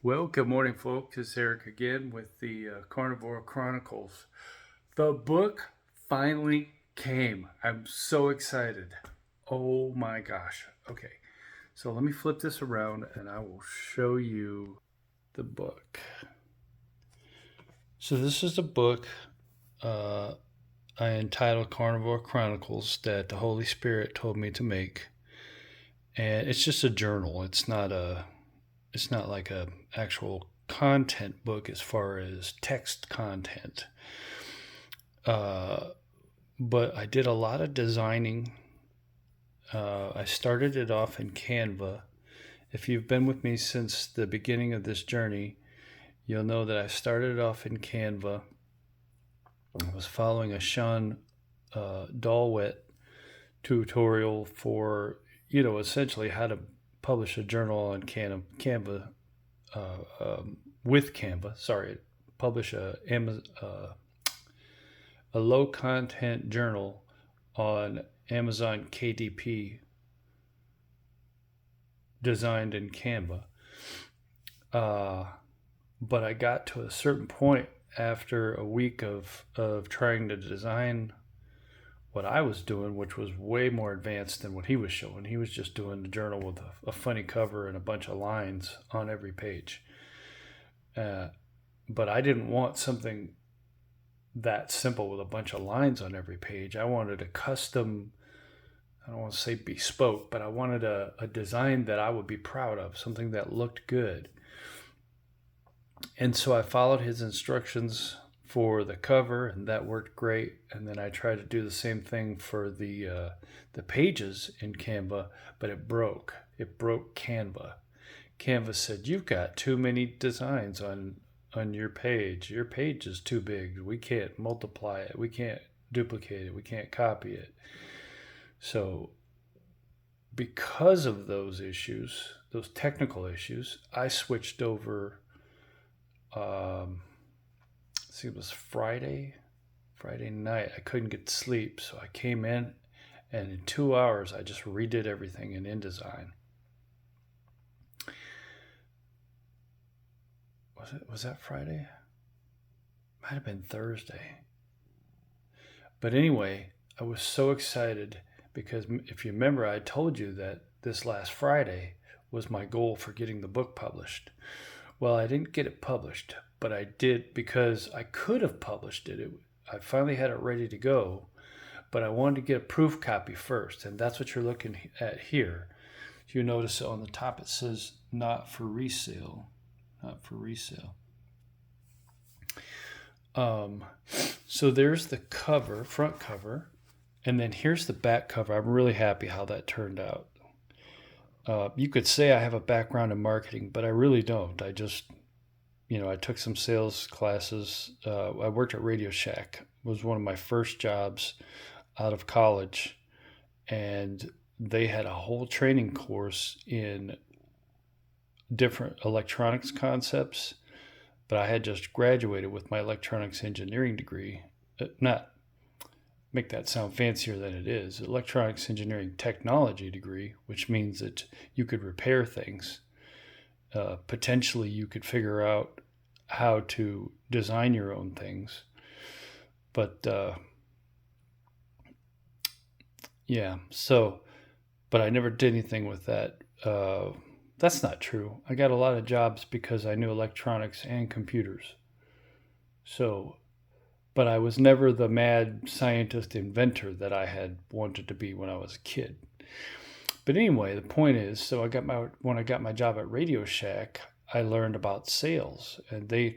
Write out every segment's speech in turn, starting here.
Well, good morning, folks. It's Eric again with the Carnivore Chronicles. The book finally came. I'm so excited. Oh my gosh. Okay, so let me flip this around and I will show you the book. So, this is a book uh, I entitled Carnivore Chronicles that the Holy Spirit told me to make. And it's just a journal. It's not like a actual content book as far as text content. Uh, but I did a lot of designing. I started it off in Canva. If you've been with me since the beginning of this journey, you'll know that I started off in Canva. I was following a Sean Dalwett tutorial for, essentially how to publish a journal on Canva with Canva. Sorry, publish a low content journal on Amazon KDP designed in Canva. But I got to a certain point after a week of trying to design what I was doing, which was way more advanced than what he was showing. He was just doing the journal with a funny cover and a bunch of lines on every page. But I didn't want something that simple with a bunch of lines on every page. I wanted a custom, I don't want to say bespoke, but I wanted a design that I would be proud of, something that looked good. And so I followed his instructions for the cover, and that worked great. And then I tried to do the same thing for the pages in Canva, but it broke. It broke Canva. Canva said, "You've got too many designs on your page. Your page is too big. We can't multiply it. We can't duplicate it. We can't copy it." So because of those issues, those technical issues, I switched over. It was Friday night. I couldn't get sleep, so I came in, and in 2 hours, I just redid everything in InDesign. Was that Friday? Might have been Thursday. But anyway, I was so excited because if you remember, I told you that this last Friday was my goal for getting the book published. Well, I didn't get it published, but I did because I could have published it. I finally had it ready to go, but I wanted to get a proof copy first, and that's what you're looking at here. You notice on the top it says not for resale. Not for resale. So there's the cover, front cover, and then here's the back cover. I'm really happy how that turned out. You could say I have a background in marketing, but I really don't. I just, I took some sales classes. I worked at Radio Shack. It was one of my first jobs out of college, and they had a whole training course in different electronics concepts, but I had just graduated with my electronics engineering degree. Not make that sound fancier than it is. Electronics engineering technology degree, which means that you could repair things. Potentially, you could figure out how to design your own things. But yeah, so, but I never did anything with that. That's not true. I got a lot of jobs because I knew electronics and computers. So, but I was never the mad scientist inventor that I had wanted to be when I was a kid. But anyway, the point is, so when I got my job at Radio Shack, I learned about sales, and they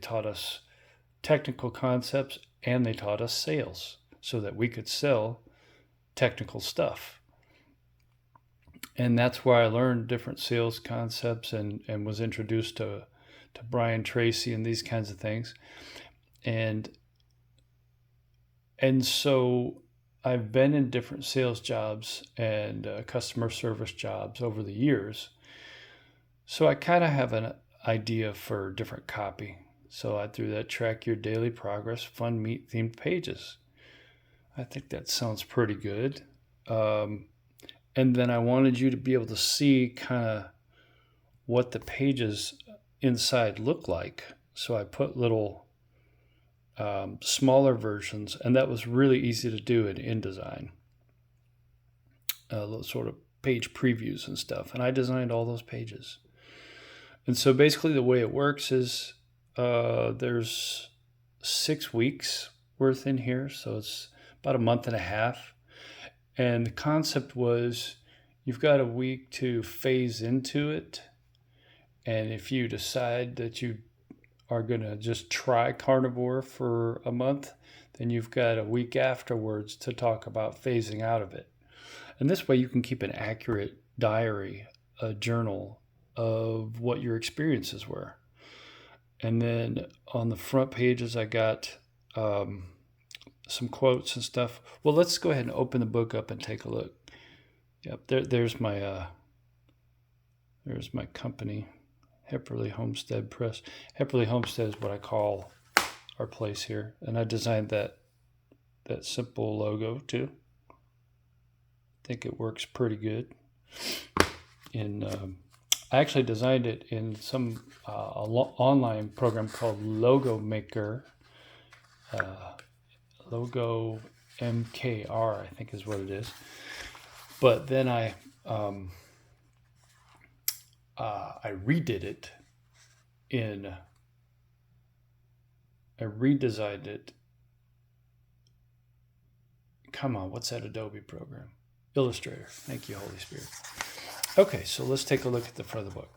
taught us technical concepts and they taught us sales so that we could sell technical stuff. And that's where I learned different sales concepts and was introduced to Brian Tracy and these kinds of things. And so I've been in different sales jobs and customer service jobs over the years. So I kind of have an idea for different copy. So I threw that track your daily progress, fun meat themed pages. I think that sounds pretty good. And then I wanted you to be able to see kind of what the pages inside look like. So I put little smaller versions, and that was really easy to do in InDesign. Little sort of page previews and stuff. And I designed all those pages. And so basically the way it works is there's 6 weeks worth in here. So it's about a month and a half. And the concept was you've got a week to phase into it. And if you decide that you are going to just try carnivore for a month, then you've got a week afterwards to talk about phasing out of it. And this way you can keep an accurate diary, a journal of what your experiences were. And then on the front pages, I got some quotes and stuff. Well, let's go ahead and open the book up and take a look. Yep, there's my company, Hepperly Homestead Press. Hepperly Homestead is what I call our place here, and I designed that simple logo too. I think it works pretty good. I actually designed it in some online program called Logo Maker. Logo MKR, I think is what it is. But then I redid it I redesigned it. Come on, what's that Adobe program? Illustrator. Thank you, Holy Spirit. Okay, so let's take a look at the front of the book.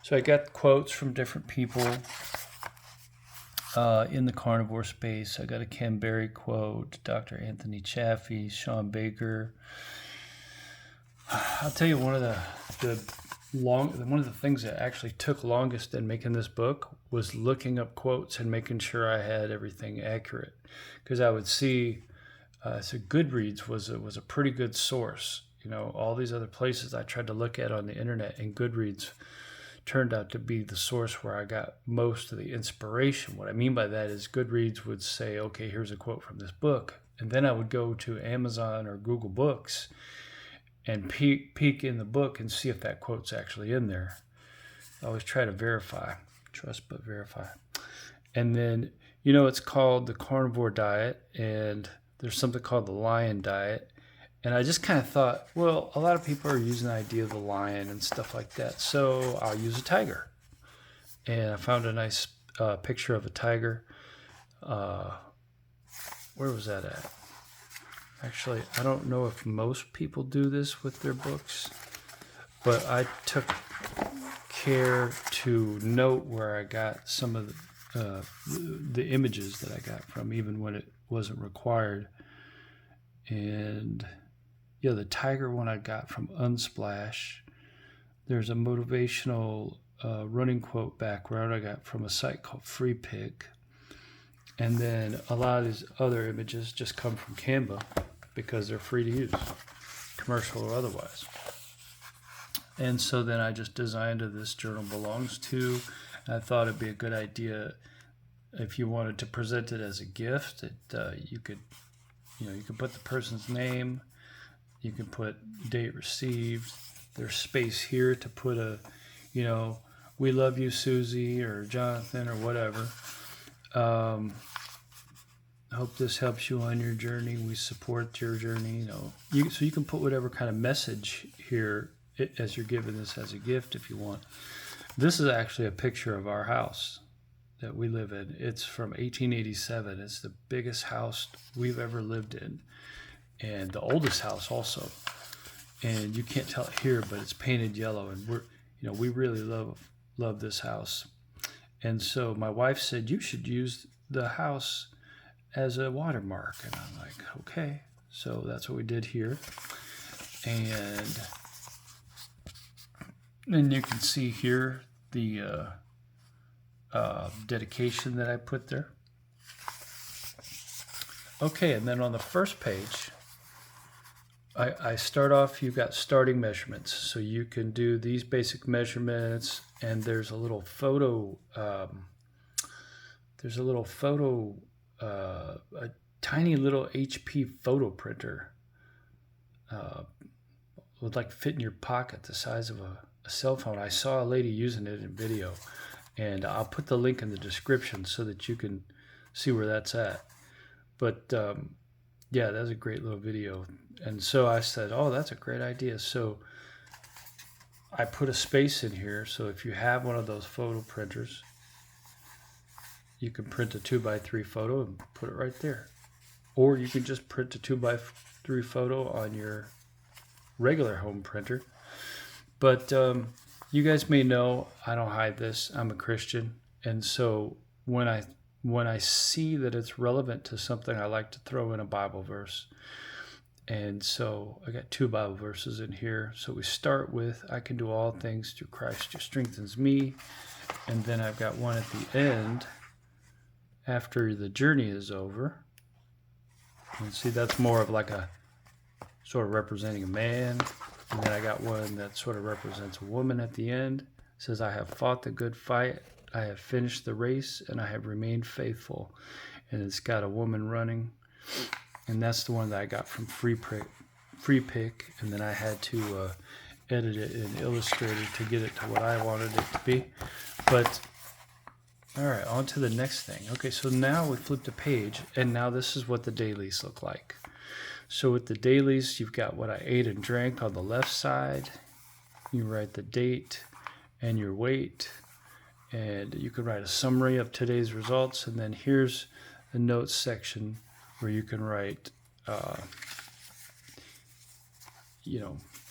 So I got quotes from different people in the carnivore space. I got a Ken Berry quote, Dr. Anthony Chaffee, Sean Baker. I'll tell you one of the things that actually took longest in making this book was looking up quotes and making sure I had everything accurate, because I would see so Goodreads was a pretty good source. All these other places I tried to look at on the internet, and Goodreads turned out to be the source where I got most of the inspiration. What I mean by that is Goodreads would say, okay, here's a quote from this book, and then I would go to Amazon or Google Books and peek in the book and see if that quote's actually in there. I always try to verify, trust but verify. And then, it's called the Carnivore Diet, and there's something called the Lion Diet. And I just kind of thought, well, a lot of people are using the idea of the lion and stuff like that, so I'll use a tiger. And I found a nice picture of a tiger. Where was that at? Actually, I don't know if most people do this with their books, but I took care to note where I got some of the images that I got from, even when it wasn't required. And yeah, the tiger one I got from Unsplash. There's a motivational running quote background I got from a site called Free Pick. And then a lot of these other images just come from Canva because they're free to use, commercial or otherwise. And so then I just designed this journal belongs to. And I thought it'd be a good idea if you wanted to present it as a gift. You could put the person's name. You can put date received. There's space here to put we love you, Susie, or Jonathan, or whatever. I hope this helps you on your journey. We support your journey. So you can put whatever kind of message here as you're giving this as a gift if you want. This is actually a picture of our house that we live in. It's from 1887. It's the biggest house we've ever lived in, and the oldest house also. And you can't tell it here, but it's painted yellow, and we really love this house. And so my wife said, you should use the house as a watermark. And I'm like, okay. So that's what we did here. And then you can see here the dedication that I put there. Okay, and then on the first page, I start off, you've got starting measurements. So you can do these basic measurements, and there's a little photo, a tiny little HP photo printer would fit in your pocket the size of a cell phone. I saw a lady using it in video, And I'll put the link in the description so that you can see where that's at. But yeah, that's a great little video. And so I said, oh, that's a great idea. So I put a space in here. So if you have one of those photo printers, you can print a 2x3 photo and put it right there. Or you can just print a 2x3 photo on your regular home printer. But you guys may know I don't hide this. I'm a Christian. And so when I see that it's relevant to something, I like to throw in a Bible verse. And so I got 2 Bible verses in here. So we start with, I can do all things through Christ who strengthens me. And then I've got one at the end, after the journey is over. And see, that's more of like a sort of representing a man. And then I got one that sort of represents a woman at the end. It says, I have fought the good fight. I have finished the race, and I have remained faithful. And it's got a woman running. And that's the one that I got from Free Pick. And then I had to edit it in Illustrator to get it to what I wanted it to be. But, all right, on to the next thing. Okay, so now we flipped a page, and now this is what the dailies look like. So with the dailies, you've got what I ate and drank on the left side. You write the date and your weight. And you can write a summary of today's results. And then here's the notes section where you can write,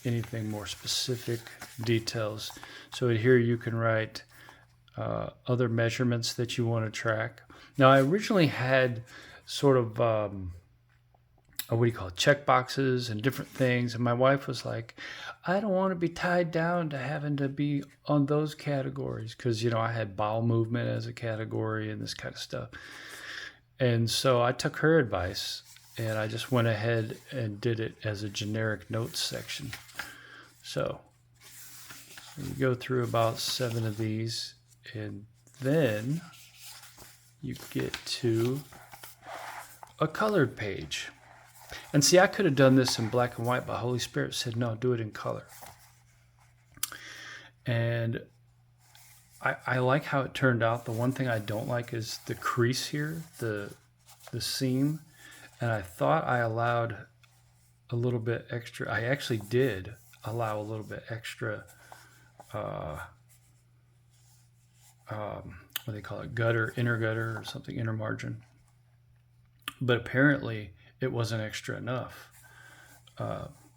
anything more specific, details. So here you can write other measurements that you want to track. Now, I originally had sort of, check boxes and different things. And my wife was like, I don't want to be tied down to having to be on those categories. Because, I had bowel movement as a category and this kind of stuff. And so I took her advice and I just went ahead and did it as a generic notes section. So you go through about 7 of these, and then you get to a colored page. And see, I could have done this in black and white, but Holy Spirit said, no, do it in color. And I like how it turned out. The one thing I don't like is the crease here, the seam. And I thought I allowed a little bit extra. I actually did allow a little bit extra, what do they call it? Gutter, inner gutter or something, inner margin. But apparently it wasn't extra enough.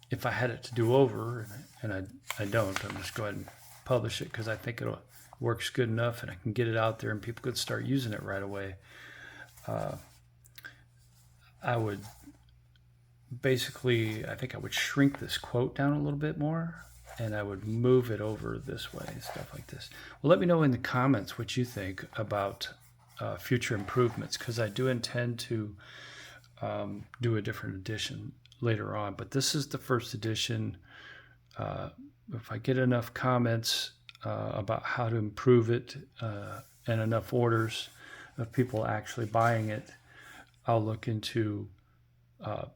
If I had it to do over, and I don't, I'm just go ahead and publish it because I think it works good enough and I can get it out there and people could start using it right away. I would basically, I think I would shrink this quote down a little bit more and I would move it over this way, stuff like this. Well, let me know in the comments what you think about future improvements, because I do intend to do a different edition later on, but this is the first edition. If I get enough comments about how to improve it and enough orders of people actually buying it, I'll look into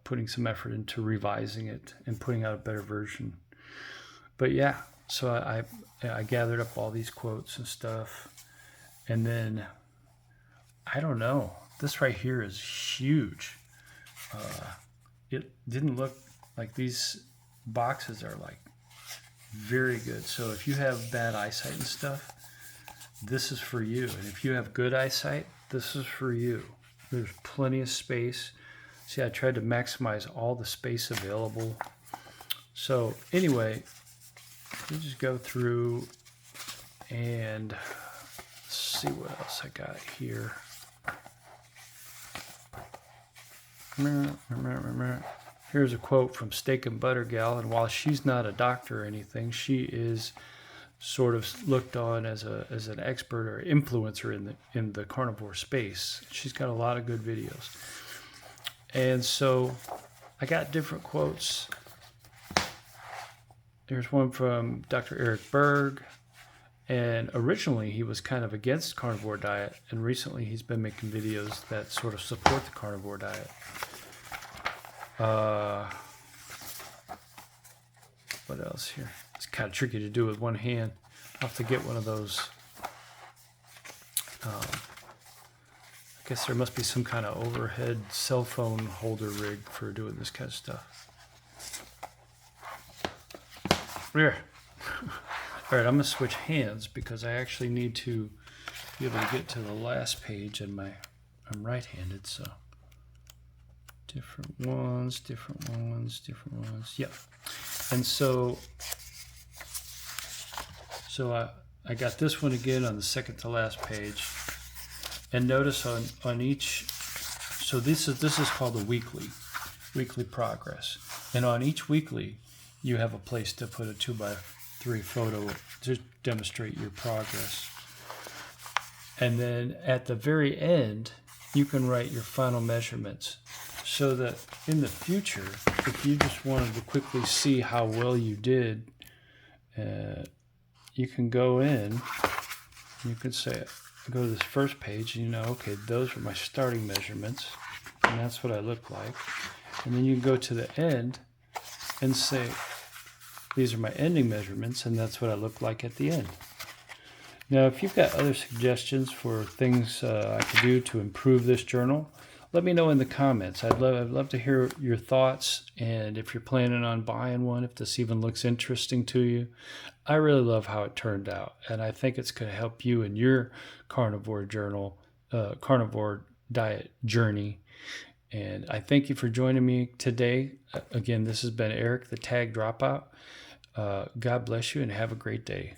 putting some effort into revising it and putting out a better version. But yeah, so I gathered up all these quotes and stuff, and then I don't know, this right here is huge. It didn't look like these boxes are like very good. So if you have bad eyesight and stuff, this is for you. And if you have good eyesight, this is for you. There's plenty of space. See, I tried to maximize all the space available. So anyway, you just go through and see what else I got here. Here's a quote from Steak and Butter Gal, and while she's not a doctor or anything, she is sort of looked on as an expert or influencer in the carnivore space. She's got a lot of good videos. And so I got different quotes. There's one from Dr. Eric Berg, and originally he was kind of against carnivore diet, and recently he's been making videos that sort of support the carnivore diet. What else here? It's kind of tricky to do with one hand. I'll have to get one of those I guess there must be some kind of overhead cell phone holder rig for doing this kind of stuff. There. All right, I'm going to switch hands because I actually need to be able to get to the last page, and I'm right-handed, so different ones. Yep. And so I got this one again on the second to last page, and notice on each. So this is called a weekly progress, and on each weekly, you have a place to put a 2x3 photo to demonstrate your progress. And then at the very end, you can write your final measurements, so that in the future, if you just wanted to quickly see how well you did, you can go in, you can say, go to this first page, and okay, those are my starting measurements, and that's what I look like. And then you can go to the end and say, these are my ending measurements, and that's what I look like at the end. Now, if you've got other suggestions for things I could do to improve this journal, let me know in the comments. I'd love to hear your thoughts, and if you're planning on buying one, if this even looks interesting to you. I really love how it turned out, and I think it's going to help you in your carnivore diet journey. And I thank you for joining me today. Again, this has been Eric, the TAG Dropout. God bless you and have a great day.